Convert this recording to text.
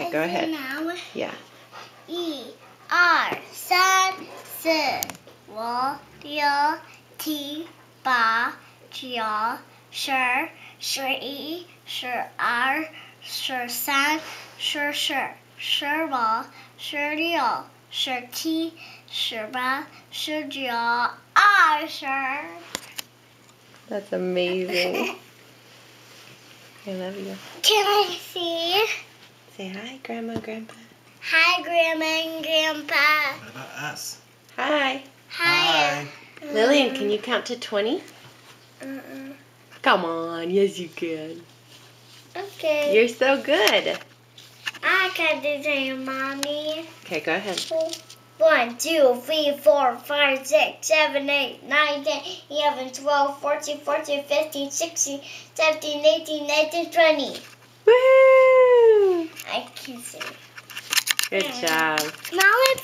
Okay, go ahead. Now, Yeah. 1、2、3、4、5、6、7、8、9、10、11、12、13、14、15、16、17、18、19、20。That's amazing. I love you. Can I see? Say hi, Grandma, Grandpa. Hi, Grandma and Grandpa. What about us? Hi. Hi. Lillian, can you count to 20? Mm-mm. Come on. Yes, you can. Okay. You're so good. I can do it, Mommy. Okay, go ahead. 1, 2, 3, 4, 5, 6, 7, 8, 9, 10, 11, 12, 14, 14, 15, 16, 17, 18, 19, 20. Woo! I can see. Good job. Mommy,